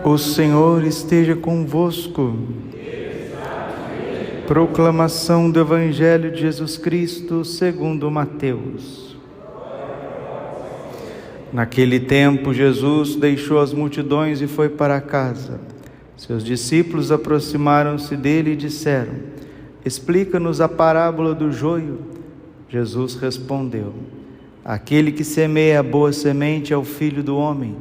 O Senhor esteja convosco. Proclamação do Evangelho de Jesus Cristo segundo Mateus. Naquele tempo, Jesus deixou as multidões e foi para casa. Seus discípulos aproximaram-se dele e disseram: Explica-nos a parábola do joio. Jesus respondeu: Aquele que semeia a boa semente é o Filho do Homem.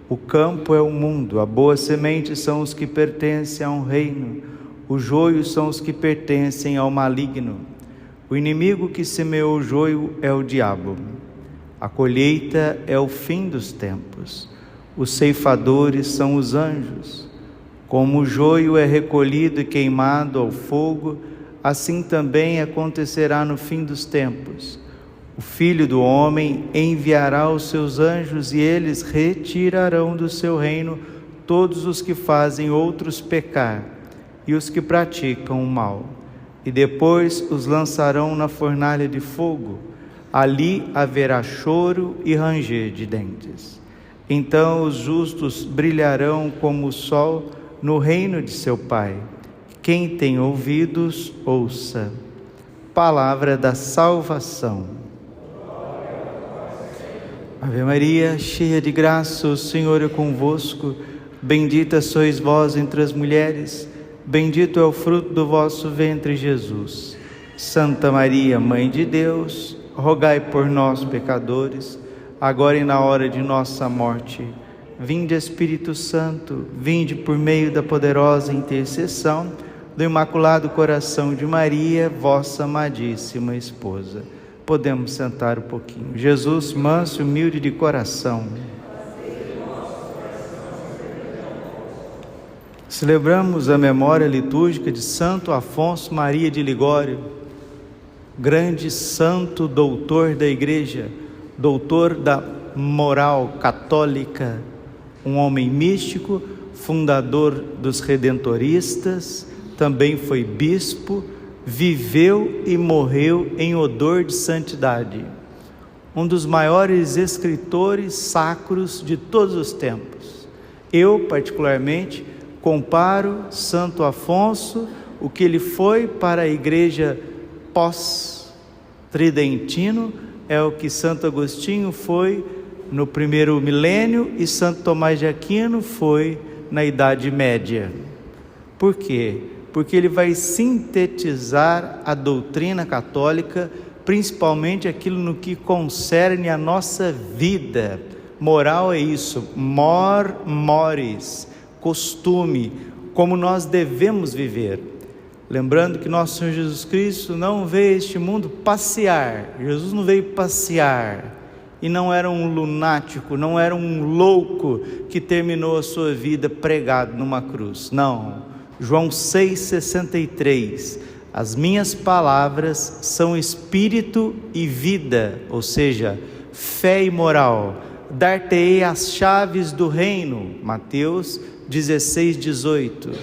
O campo é o mundo, a boa semente são os que pertencem a um reino, os joios são os que pertencem ao maligno. O inimigo que semeou o joio é o diabo. A colheita é o fim dos tempos. Os ceifadores são os anjos. Como o joio é recolhido e queimado ao fogo, assim também acontecerá no fim dos tempos. O Filho do Homem enviará os seus anjos e eles retirarão do seu reino todos os que fazem outros pecar e os que praticam o mal, e depois os lançarão na fornalha de fogo. Ali haverá choro e ranger de dentes. Então os justos brilharão como o sol no reino de seu Pai. Quem tem ouvidos, ouça. Palavra da salvação. Ave Maria, cheia de graça, o Senhor é convosco. Bendita sois vós entre as mulheres, bendito é o fruto do vosso ventre, Jesus. Santa Maria, Mãe de Deus, rogai por nós, pecadores, agora e na hora de nossa morte. Vinde, Espírito Santo, vinde por meio da poderosa intercessão do Imaculado Coração de Maria, vossa amadíssima esposa. Podemos sentar um pouquinho. Jesus, manso e humilde de coração. Celebramos a memória litúrgica de Santo Afonso Maria de Ligório, grande santo doutor da Igreja, doutor da moral católica, um homem místico, fundador dos redentoristas, também foi bispo, viveu e morreu em odor de santidade. Um dos maiores escritores sacros de todos os tempos. Eu, particularmente, comparo Santo Afonso, o que ele foi para a igreja pós-tridentino, é o que Santo Agostinho foi no primeiro milênio e Santo Tomás de Aquino foi na Idade Média. Por quê? Porque ele vai sintetizar a doutrina católica, principalmente aquilo no que concerne a nossa vida. Moral é isso, mores, costume, como nós devemos viver. Lembrando que nosso Senhor Jesus Cristo não veio a este mundo passear. Jesus não veio passear e não era um lunático, não era um louco que terminou a sua vida pregado numa cruz. Não. João 6,63, as minhas palavras são espírito e vida, ou seja, fé e moral. Dar-te-ei as chaves do reino, Mateus 16,18.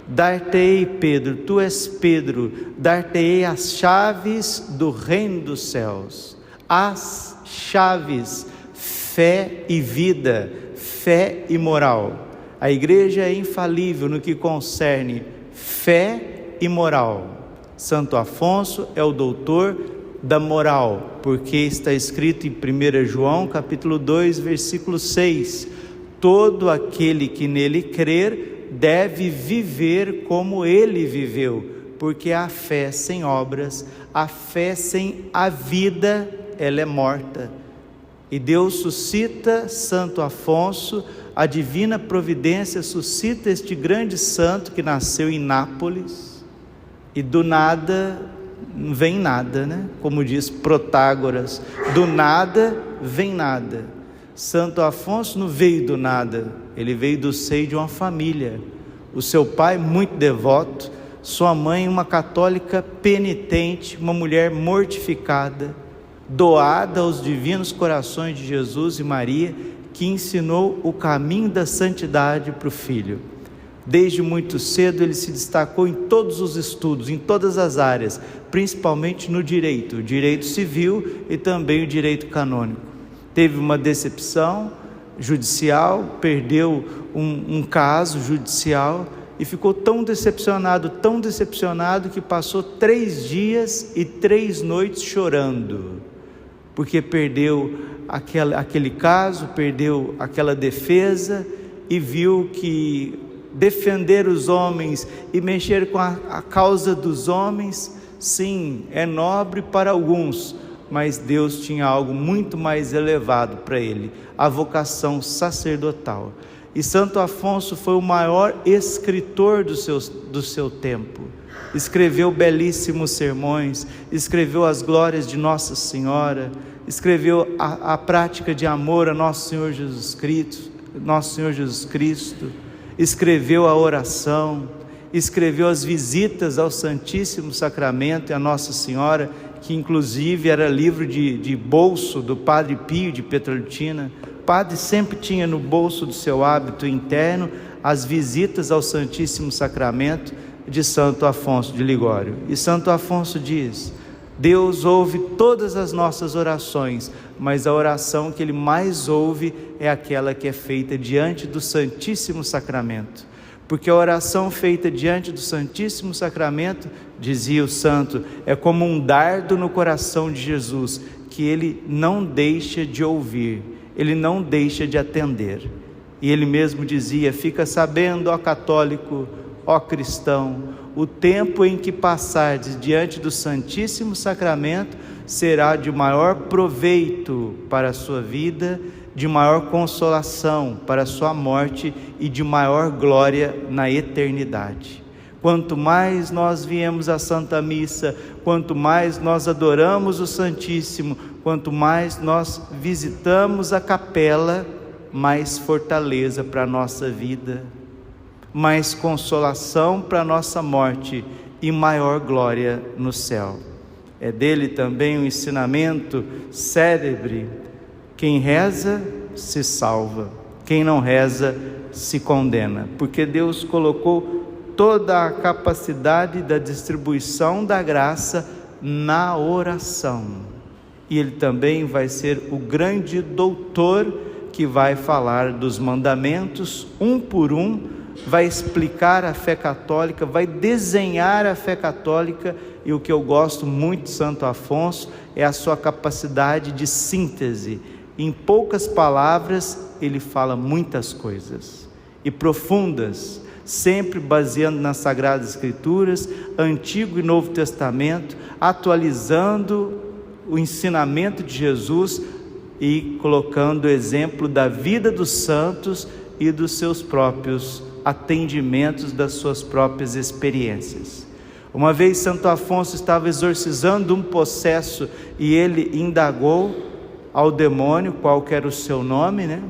Dar-te-ei, Pedro, tu és Pedro, dar-te-ei as chaves do reino dos céus. As chaves, fé e vida, fé e moral. A igreja é infalível no que concerne fé e moral. Santo Afonso é o doutor da moral, porque está escrito em 1 João, capítulo 2, versículo 6. Todo aquele que nele crer deve viver como ele viveu, porque a fé sem obras, a fé sem a vida, ela é morta. E Deus suscita Santo Afonso, a divina providência suscita este grande santo que nasceu em Nápoles, e do nada vem nada, né? Como diz Protágoras, do nada vem nada. Santo Afonso não veio do nada, ele veio do seio de uma família. O seu pai muito devoto, sua mãe uma católica penitente, uma mulher mortificada, doada aos divinos corações de Jesus e Maria, que ensinou o caminho da santidade para o filho. Desde muito cedo ele se destacou em todos os estudos, em todas as áreas, principalmente no direito, o direito civil e também o direito canônico. Teve uma decepção judicial, perdeu um caso judicial e ficou tão decepcionado, que passou 3 dias e 3 noites chorando, porque perdeu aquele caso, perdeu aquela defesa, e viu que defender os homens e mexer com a causa dos homens, sim, é nobre para alguns, mas Deus tinha algo muito mais elevado para ele, a vocação sacerdotal. E Santo Afonso foi o maior escritor do seu tempo. Escreveu belíssimos sermões, escreveu as glórias de Nossa Senhora, escreveu a prática de amor a Nosso Senhor Jesus Cristo, escreveu a oração, escreveu as visitas ao Santíssimo Sacramento e a Nossa Senhora, que inclusive era livro de bolso do Padre Pio de Petrolina. O padre sempre tinha no bolso do seu hábito interno as visitas ao Santíssimo Sacramento de Santo Afonso de Ligório. E Santo Afonso diz: Deus ouve todas as nossas orações, mas a oração que Ele mais ouve é aquela que é feita diante do Santíssimo Sacramento. Porque a oração feita diante do Santíssimo Sacramento, dizia o santo, é como um dardo no coração de Jesus, que Ele não deixa de ouvir, Ele não deixa de atender. E Ele mesmo dizia: fica sabendo, ó católico, ó cristão, o tempo em que passardes diante do Santíssimo Sacramento será de maior proveito para a sua vida, de maior consolação para a sua morte e de maior glória na eternidade. Quanto mais nós viemos à Santa Missa, quanto mais nós adoramos o Santíssimo, quanto mais nós visitamos a capela, mais fortaleza para a nossa vida, mais consolação para a nossa morte e maior glória no céu. É dele também o ensinamento célebre: quem reza se salva, quem não reza se condena, porque Deus colocou toda a capacidade da distribuição da graça na oração, e Ele também vai ser o grande doutor que vai falar dos mandamentos um por um, vai explicar a fé católica, vai desenhar a fé católica. E o que eu gosto muito de Santo Afonso é a sua capacidade de síntese. Em poucas palavras ele fala muitas coisas e profundas, sempre baseando nas Sagradas Escrituras, Antigo e Novo Testamento, atualizando o ensinamento de Jesus e colocando o exemplo da vida dos santos e dos seus próprios atendimentos, das suas próprias experiências. Uma vez Santo Afonso estava exorcizando um possesso e ele indagou ao demônio qual que era o seu nome, né?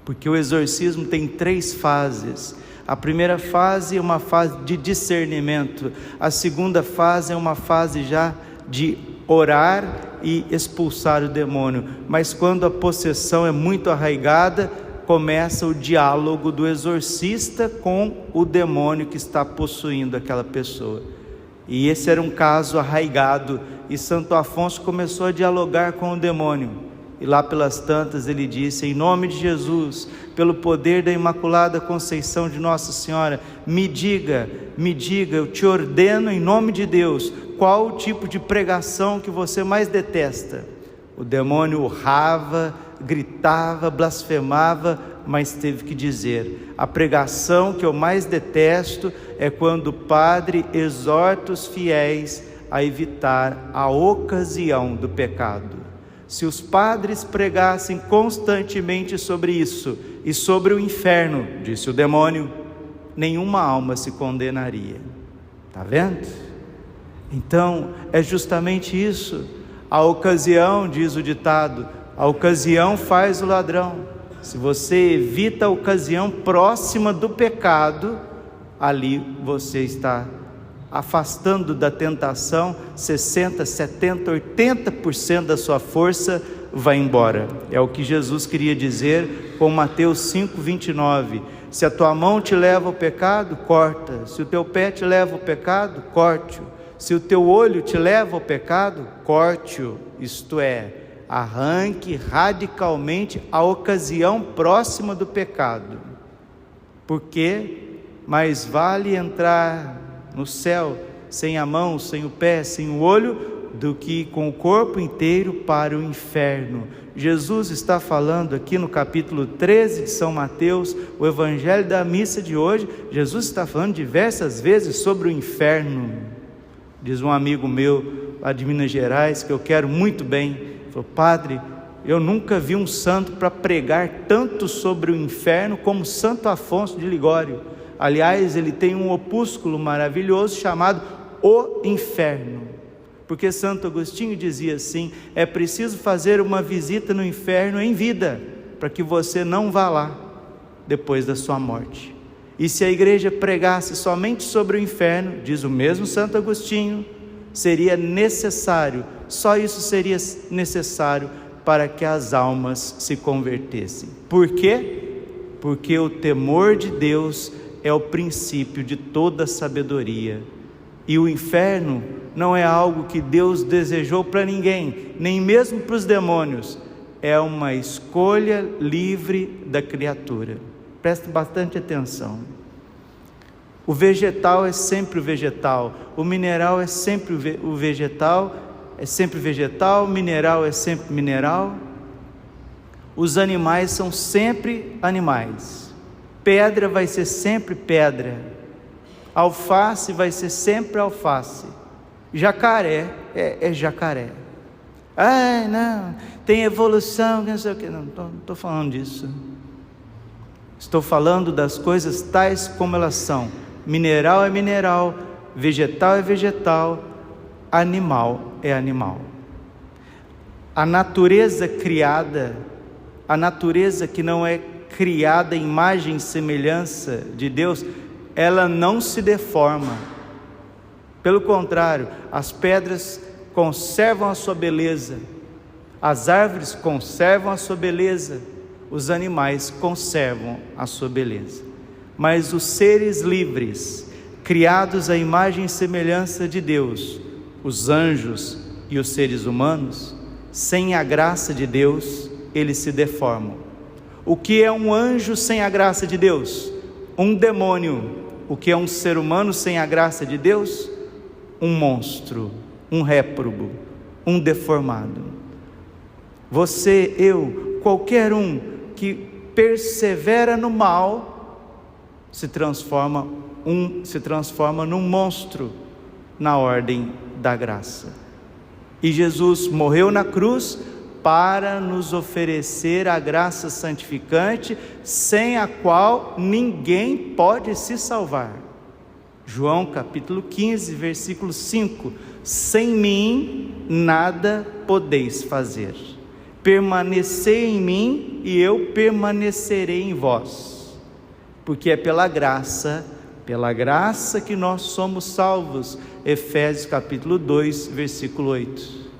Porque o exorcismo tem 3 fases. A primeira fase é uma fase de discernimento, a segunda fase é uma fase já de orar e expulsar o demônio. Mas quando a possessão é muito arraigada, começa o diálogo do exorcista com o demônio que está possuindo aquela pessoa. E esse era um caso arraigado, e Santo Afonso começou a dialogar com o demônio. E lá pelas tantas ele disse: em nome de Jesus, pelo poder da Imaculada Conceição de Nossa Senhora, me diga, eu te ordeno em nome de Deus, qual o tipo de pregação que você mais detesta? O demônio urrava, gritava, blasfemava, mas teve que dizer: a pregação que eu mais detesto é quando o padre exorta os fiéis a evitar a ocasião do pecado. Se os padres pregassem constantemente sobre isso e sobre o inferno, disse o demônio, nenhuma alma se condenaria. Está vendo? Então é justamente isso. A ocasião, diz o ditado, a ocasião faz o ladrão. Se você evita a ocasião próxima do pecado, ali você está afastando da tentação. 60%, 70%, 80% da sua força vai embora. É o que Jesus queria dizer com Mateus 5:29. Se a tua mão te leva ao pecado, corta. Se o teu pé te leva ao pecado, corte-o. Se o teu olho te leva ao pecado, corte-o. Isto é, arranque radicalmente a ocasião próxima do pecado. Porque mais vale entrar no céu sem a mão, sem o pé, sem o olho, do que com o corpo inteiro para o inferno. Jesus está falando aqui no capítulo 13 de São Mateus, o evangelho da missa de hoje. Jesus está falando diversas vezes sobre o inferno. Diz um amigo meu lá de Minas Gerais, que eu quero muito bem, falou: padre, eu nunca vi um santo para pregar tanto sobre o inferno como Santo Afonso de Ligório. Aliás, ele tem um opúsculo maravilhoso chamado O Inferno, porque Santo Agostinho dizia assim: é preciso fazer uma visita no inferno em vida, para que você não vá lá depois da sua morte. E se a igreja pregasse somente sobre o inferno, diz o mesmo Santo Agostinho, seria necessário, só isso seria necessário para que as almas se convertessem. Por quê? Porque o temor de Deus é o princípio de toda sabedoria. E o inferno não é algo que Deus desejou para ninguém, nem mesmo para os demônios. É uma escolha livre da criatura. Preste bastante atenção. O vegetal é sempre o vegetal, o mineral é sempre o vegetal, o mineral é sempre mineral. Os animais são sempre animais. Pedra vai ser sempre pedra. Alface vai ser sempre alface. Jacaré é jacaré. Ah, não, tem evolução, não sei o que. Não estou falando disso. Estou falando das coisas tais como elas são. Mineral é mineral, vegetal é vegetal, animal é animal. A natureza criada, a natureza que não é criada em imagem e semelhança de Deus, ela não se deforma. Pelo contrário, as pedras conservam a sua beleza, as árvores conservam a sua beleza, os animais conservam a sua beleza. Mas os seres livres, criados à imagem e semelhança de Deus, os anjos e os seres humanos, sem a graça de Deus, eles se deformam. O que é um anjo sem a graça de Deus? Um demônio. O que é um ser humano sem a graça de Deus? Um monstro, um réprobo, um deformado. Você, eu, qualquer um que persevera no mal, se transforma num monstro na ordem da graça. E Jesus morreu na cruz para nos oferecer a graça santificante, sem a qual ninguém pode se salvar. João capítulo 15, versículo 5: sem mim nada podeis fazer. Permanecei em mim e eu permanecerei em vós. Porque é pela graça que nós somos salvos. Efésios capítulo 2, versículo 8.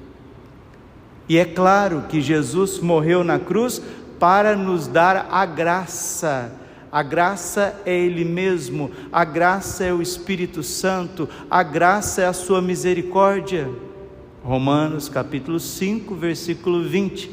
E é claro que Jesus morreu na cruz para nos dar a graça. A graça é Ele mesmo, a graça é o Espírito Santo, a graça é a sua misericórdia. Romanos capítulo 5, versículo 20.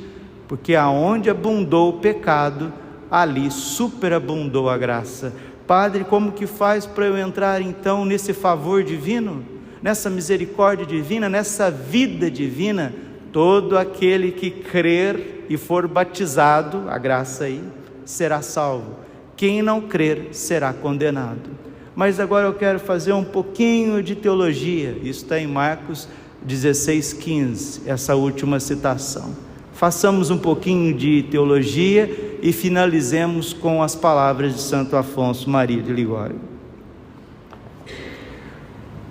Porque aonde abundou o pecado, ali superabundou a graça. Padre, como que faz para eu entrar então nesse favor divino, nessa misericórdia divina, nessa vida divina? Todo aquele que crer e for batizado, a graça aí, será salvo. Quem não crer será condenado. Mas agora eu quero fazer um pouquinho de teologia. Isso está em Marcos 16:15, essa última citação. Façamos um pouquinho de teologia e finalizemos com as palavras de Santo Afonso Maria de Ligório.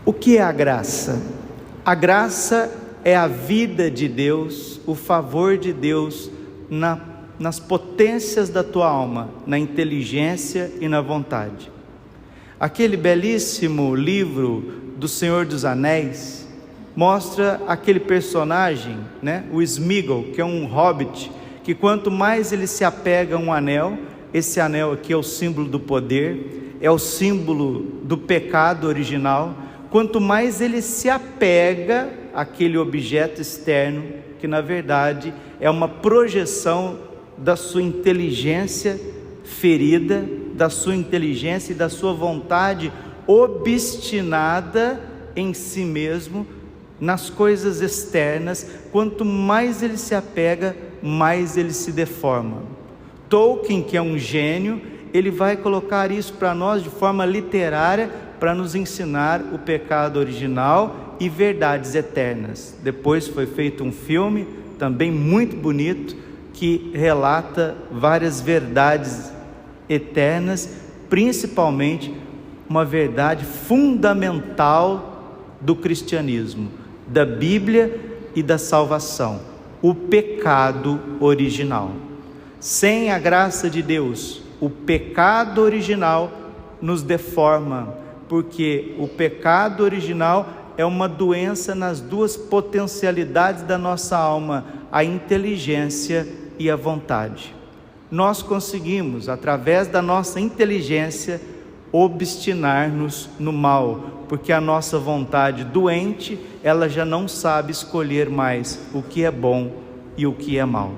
O que é a graça? A graça é a vida de Deus, o favor de Deus nas potências da tua alma, na inteligência e na vontade. Aquele belíssimo livro do Senhor dos Anéis mostra aquele personagem, o Sméagol, que é um hobbit, que quanto mais ele se apega a um anel, esse anel aqui é o símbolo do poder, é o símbolo do pecado original, quanto mais ele se apega àquele objeto externo, que na verdade é uma projeção da sua inteligência ferida, da sua inteligência e da sua vontade obstinada em si mesmo, nas coisas externas. Quanto mais ele se apega, mais ele se deforma. Tolkien, que é um gênio, ele vai colocar isso para nós de forma literária, para nos ensinar o pecado original e verdades eternas. Depois foi feito um filme, também muito bonito, que relata várias verdades eternas, principalmente uma verdade fundamental do cristianismo, da Bíblia e da salvação: o pecado original. Sem a graça de Deus, o pecado original nos deforma, porque o pecado original é uma doença nas duas potencialidades da nossa alma, a inteligência e a vontade. Nós conseguimos, através da nossa inteligência, obstinar-nos no mal, porque a nossa vontade doente, ela já não sabe escolher mais o que é bom e o que é mal.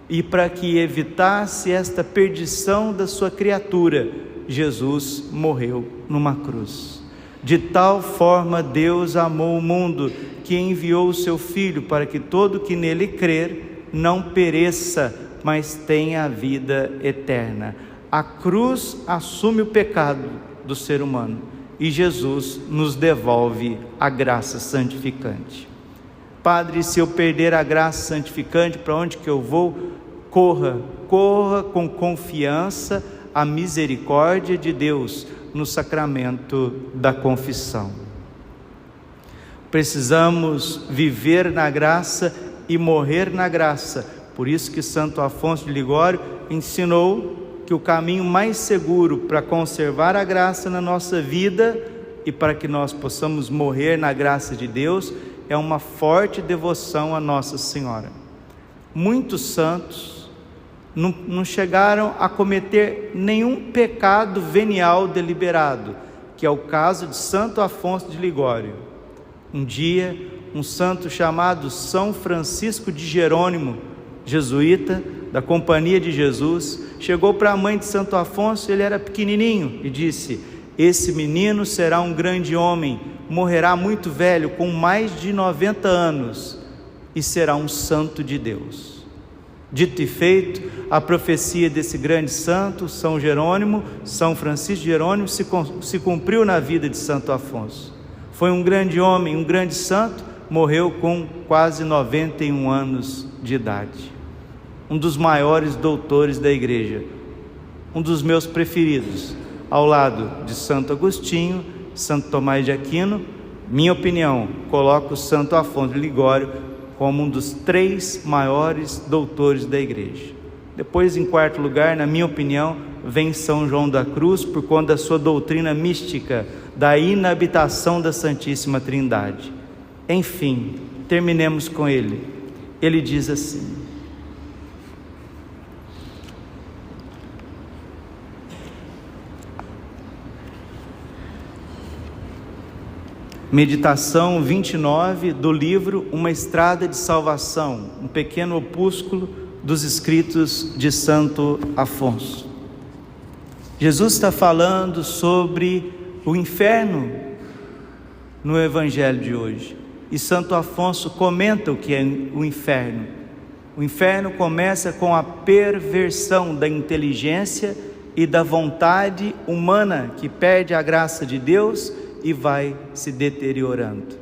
E para que evitasse esta perdição da sua criatura, Jesus morreu numa cruz. De tal forma Deus amou o mundo, que enviou o seu Filho, para que todo que nele crer não pereça, mas tenha a vida eterna. A cruz assume o pecado do ser humano e Jesus nos devolve a graça santificante. Padre, se eu perder a graça santificante, para onde que eu vou? Corra com confiança a misericórdia de Deus no sacramento da confissão. Precisamos viver na graça e morrer na graça. Por isso que Santo Afonso de Ligório ensinou que o caminho mais seguro para conservar a graça na nossa vida e para que nós possamos morrer na graça de Deus é uma forte devoção a Nossa Senhora. Muitos santos não chegaram a cometer nenhum pecado venial deliberado, que é o caso de Santo Afonso de Ligório. Um dia, um santo chamado São Francisco de Jerônimo, jesuíta da Companhia de Jesus, chegou para a mãe de Santo Afonso, ele era pequenininho, e disse: esse menino será um grande homem, morrerá muito velho, com mais de 90 anos, e será um santo de Deus. Dito e feito, a profecia desse grande santo, São Jerônimo, São Francisco de Jerônimo, se cumpriu na vida de Santo Afonso. Foi um grande homem, um grande santo, morreu com quase 91 anos de idade. Um dos maiores doutores da igreja, um dos meus preferidos, ao lado de Santo Agostinho, Santo Tomás de Aquino. Minha opinião, coloco Santo Afonso de Ligório como um dos 3 maiores doutores da igreja. Depois, em quarto lugar, na minha opinião, vem São João da Cruz, por conta da sua doutrina mística, da inabitação da Santíssima Trindade. Enfim, terminemos com ele. Ele diz assim: Meditação 29 do livro Uma Estrada de Salvação, um pequeno opúsculo dos escritos de Santo Afonso. Jesus está falando sobre o inferno no Evangelho de hoje, e Santo Afonso comenta o que é o inferno. O inferno começa com a perversão da inteligência e da vontade humana, que perde a graça de Deus e vai se deteriorando.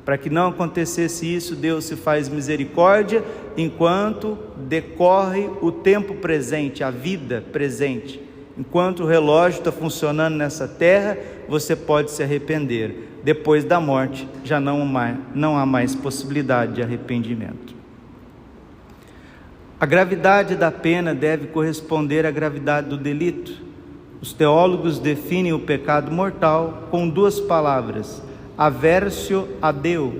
Para que não acontecesse isso, Deus se faz misericórdia enquanto decorre o tempo presente, a vida presente. Enquanto o relógio está funcionando nessa terra, você pode se arrepender. Depois da morte, já não há mais possibilidade de arrependimento. A gravidade da pena deve corresponder à gravidade do delito. Os teólogos definem o pecado mortal com 2 palavras: aversio a Deus,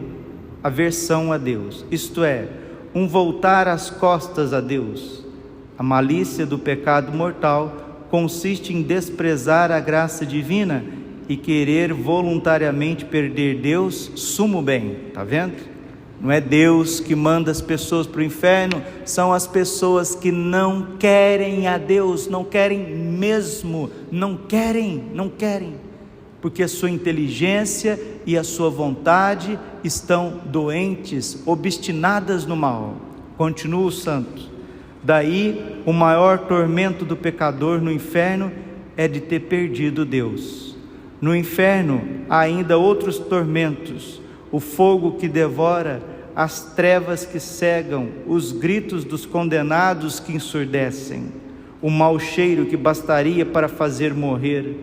aversão a Deus, isto é, um voltar as costas a Deus. A malícia do pecado mortal consiste em desprezar a graça divina e querer voluntariamente perder Deus, sumo bem. Está vendo? Não é Deus que manda as pessoas para o inferno, são as pessoas que não querem a Deus, não querem mesmo, não querem, porque a sua inteligência e a sua vontade estão doentes, obstinadas no mal. Continua o santo. Daí o maior tormento do pecador no inferno é de ter perdido Deus. No inferno há ainda outros tormentos: o fogo que devora, as trevas que cegam, os gritos dos condenados que ensurdecem, o mau cheiro que bastaria para fazer morrer.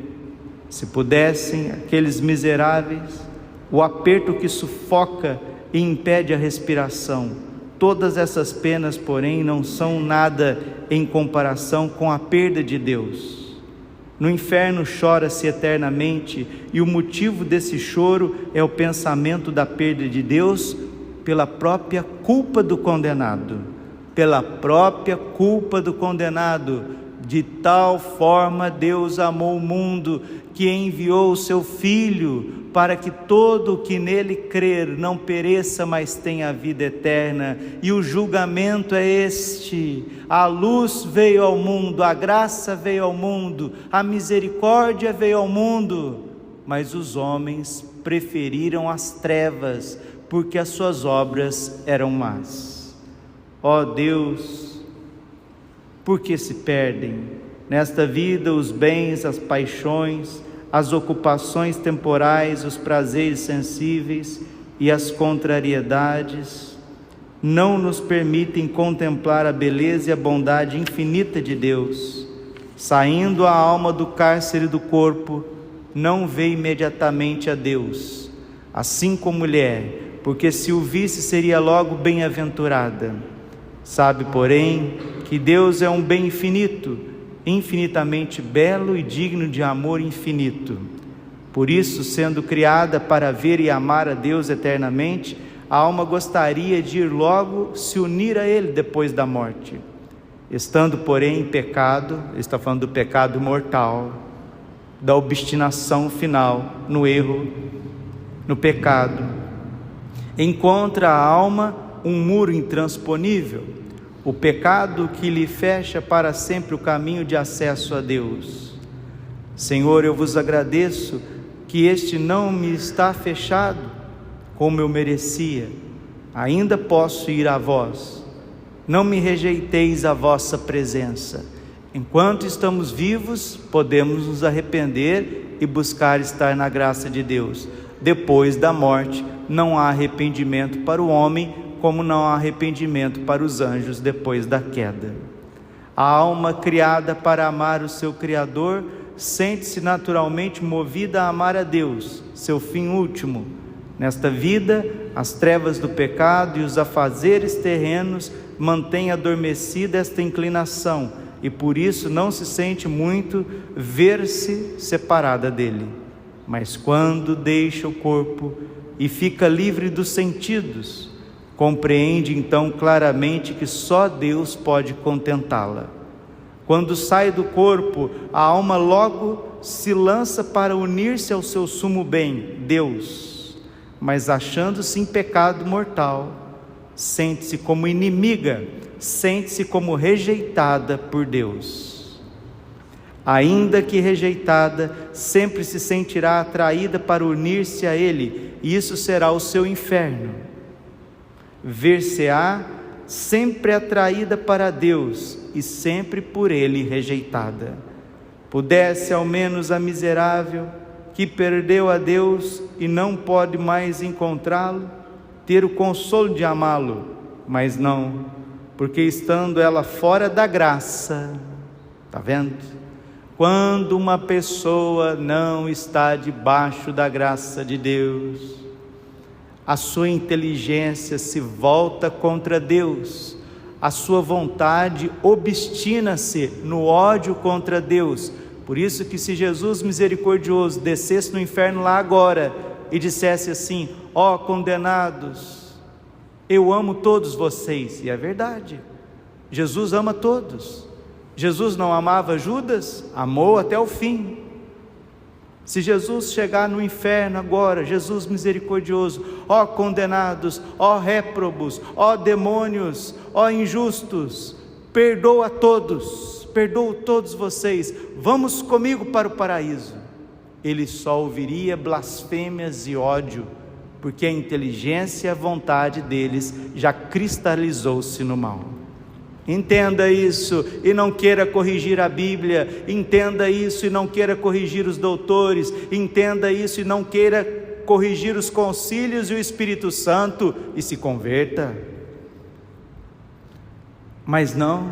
Se pudessem aqueles miseráveis, o aperto que sufoca e impede a respiração. Todas essas penas, porém, não são nada em comparação com a perda de Deus. No inferno chora-se eternamente, e o motivo desse choro é o pensamento da perda de Deus pela própria culpa do condenado. Pela própria culpa do condenado. De tal forma Deus amou o mundo, que enviou o seu Filho, para que todo o que nele crer não pereça, mas tenha a vida eterna. E o julgamento é este: a luz veio ao mundo, a graça veio ao mundo, a misericórdia veio ao mundo, mas os homens preferiram as trevas, porque as suas obras eram más. Ó Deus, por que se perdem nesta vida os bens, as paixões, as ocupações temporais, os prazeres sensíveis e as contrariedades? Não nos permitem contemplar a beleza e a bondade infinita de Deus. Saindo a alma do cárcere do corpo, não vê imediatamente a Deus, assim como mulher, porque se o visse seria logo bem-aventurada. Sabe, porém, que Deus é um bem infinito, infinitamente belo e digno de amor infinito. Por isso, sendo criada para ver e amar a Deus eternamente, a alma gostaria de ir logo se unir a Ele depois da morte. Estando, porém, em pecado, ele está falando do pecado mortal, da obstinação final no erro, no pecado, encontra a alma um muro intransponível, o pecado que lhe fecha para sempre o caminho de acesso a Deus. Senhor, eu vos agradeço que este não me está fechado como eu merecia. Ainda posso ir a vós. Não me rejeiteis a vossa presença. Enquanto estamos vivos, podemos nos arrepender e buscar estar na graça de Deus. Depois da morte, não há arrependimento para o homem, como não há arrependimento para os anjos depois da queda. A alma criada para amar o seu Criador sente-se naturalmente movida a amar a Deus, seu fim último. Nesta vida, as trevas do pecado e os afazeres terrenos mantêm adormecida esta inclinação, e por isso não se sente muito ver-se separada dele. Mas quando deixa o corpo e fica livre dos sentidos, compreende então claramente que só Deus pode contentá-la. Quando sai do corpo, a alma logo se lança para unir-se ao seu sumo bem, Deus, mas achando-se em pecado mortal, sente-se como inimiga, sente-se como rejeitada por Deus. Ainda que rejeitada, sempre se sentirá atraída para unir-se a Ele, e isso será o seu inferno. Ver-se-á sempre atraída para Deus e sempre por Ele rejeitada. Pudesse ao menos a miserável, que perdeu a Deus e não pode mais encontrá-lo, ter o consolo de amá-lo, mas não, porque estando ela fora da graça, está vendo? Quando uma pessoa não está debaixo da graça de Deus, a sua inteligência se volta contra Deus, a sua vontade obstina-se no ódio contra Deus. Por isso que se Jesus misericordioso descesse no inferno lá agora e dissesse assim: ó condenados, eu amo todos vocês, e é verdade, Jesus ama todos. Jesus não amava Judas? Amou até o fim. Se Jesus chegar no inferno agora, Jesus misericordioso, ó condenados, ó réprobos, ó demônios, ó injustos, perdoa todos, perdoo todos vocês, vamos comigo para o paraíso. Ele só ouviria blasfêmias e ódio, porque a inteligência e a vontade deles já cristalizou-se no mal. Entenda isso e não queira corrigir a Bíblia, entenda isso e não queira corrigir os doutores, entenda isso e não queira corrigir os concílios e o Espírito Santo, e se converta. Mas não,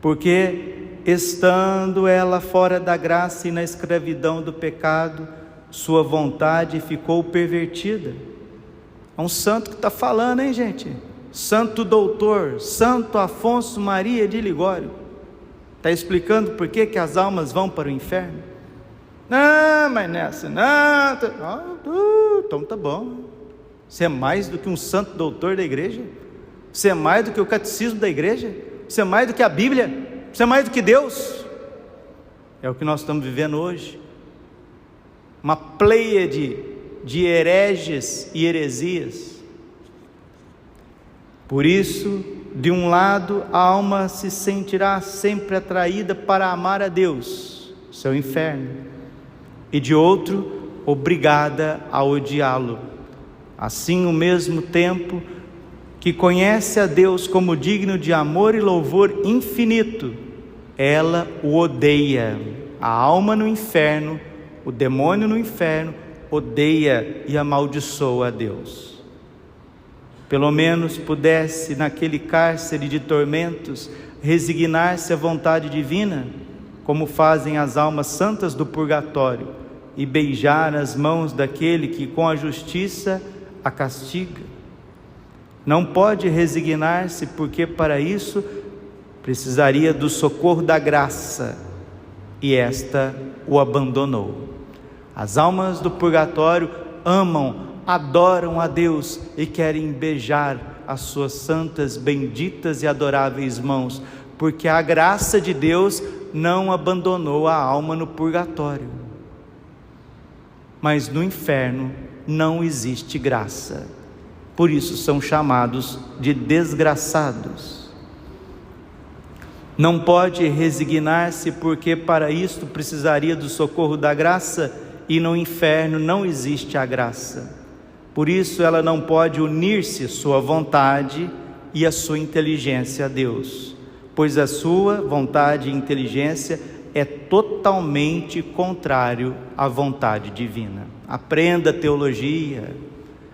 porque estando ela fora da graça e na escravidão do pecado, sua vontade ficou pervertida. É um santo que está falando, hein, gente? Santo doutor, Santo Afonso Maria de Ligório, está explicando por que as almas vão para o inferno. Não, mas nessa, não, então tá bom. Você é mais do que um santo doutor da igreja? Você é mais do que o catecismo da igreja? Você é mais do que a Bíblia? Você é mais do que Deus? É o que nós estamos vivendo hoje. Uma pleiade de hereges e heresias. Por isso, de um lado, a alma se sentirá sempre atraída para amar a Deus, seu inferno, e de outro, obrigada a odiá-lo. Assim, ao mesmo tempo que conhece a Deus como digno de amor e louvor infinito, ela o odeia. A alma no inferno, o demônio no inferno, odeia e amaldiçoa a Deus. Pelo menos pudesse, naquele cárcere de tormentos, resignar-se à vontade divina, como fazem as almas santas do purgatório, e beijar as mãos daquele que com a justiça a castiga. Não pode resignar-se, porque para isso precisaria do socorro da graça, e esta o abandonou. As almas do purgatório amam, adoram a Deus e querem beijar as suas santas, benditas e adoráveis mãos, porque a graça de Deus não abandonou a alma no purgatório. Mas no inferno não existe graça, por isso são chamados de desgraçados. Não pode resignar-se, porque para isto precisaria do socorro da graça, e no inferno não existe a graça. Por isso ela não pode unir-se sua vontade e a sua inteligência a Deus, pois a sua vontade e inteligência é totalmente contrário à vontade divina. Aprenda teologia,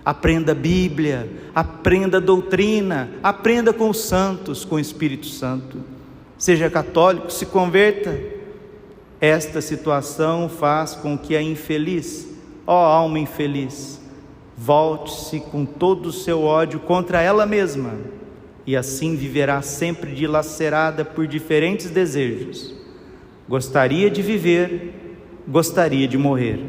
aprenda a Bíblia, aprenda a doutrina, aprenda com os santos, com o Espírito Santo. Seja católico, se converta. Esta situação faz com que a infeliz, ó alma infeliz, volte-se com todo o seu ódio contra ela mesma, e assim viverá sempre dilacerada por diferentes desejos. Gostaria de viver, gostaria de morrer.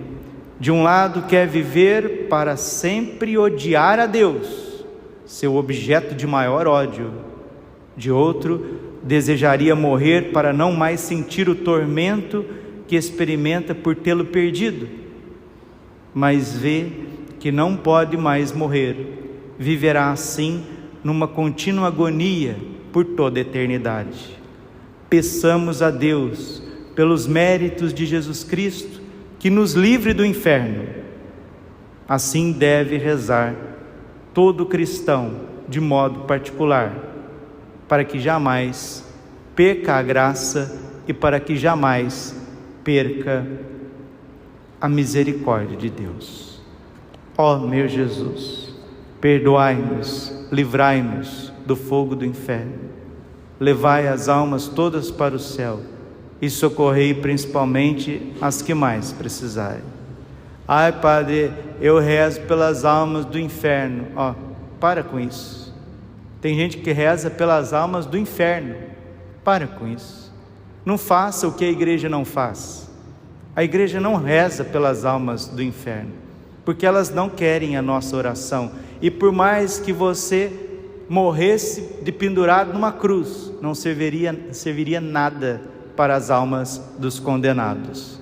De um lado quer viver para sempre odiar a Deus, seu objeto de maior ódio. De outro, desejaria morrer para não mais sentir o tormento que experimenta por tê-lo perdido. Mas vê que não pode mais morrer, viverá assim numa contínua agonia por toda a eternidade. Peçamos a Deus, pelos méritos de Jesus Cristo, que nos livre do inferno. Assim deve rezar todo cristão de modo particular, para que jamais perca a graça e para que jamais perca a misericórdia de Deus. Ó meu Jesus, perdoai-nos, livrai-nos do fogo do inferno, levai as almas todas para o céu e socorrei principalmente as que mais precisarem. Ai, Padre, eu rezo pelas almas do inferno. Ó, para com isso. Tem gente que reza pelas almas do inferno. Para com isso. Não faça o que a igreja não faz. A igreja não reza pelas almas do inferno, porque elas não querem a nossa oração. E por mais que você morresse de pendurado numa cruz, não serviria nada para as almas dos condenados.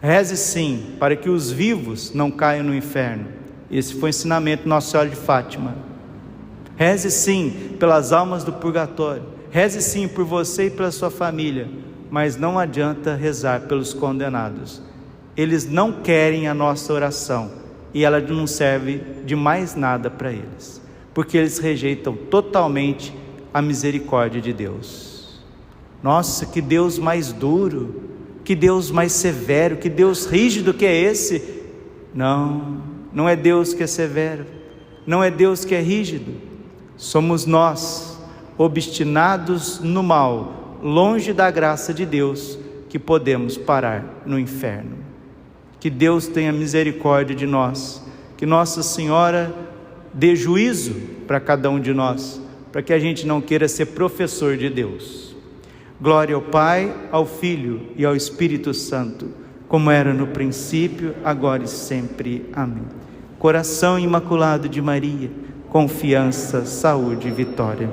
Reze sim, para que os vivos não caiam no inferno. Esse foi o ensinamento de Nossa Senhora de Fátima. Reze sim pelas almas do purgatório. Reze sim por você e pela sua família. Mas não adianta rezar pelos condenados. Eles não querem a nossa oração. E ela não serve de mais nada para eles. Porque eles rejeitam totalmente a misericórdia de Deus. Nossa, que Deus mais duro, que Deus mais severo, que Deus rígido que é esse? Não, não é Deus que é severo, não é Deus que é rígido. Somos nós, obstinados no mal, longe da graça de Deus, que podemos parar no inferno. Que Deus tenha misericórdia de nós, que Nossa Senhora dê juízo para cada um de nós, para que a gente não queira ser professor de Deus. Glória ao Pai, ao Filho e ao Espírito Santo, como era no princípio, agora e sempre. Amém. Coração imaculado de Maria, confiança, saúde e vitória.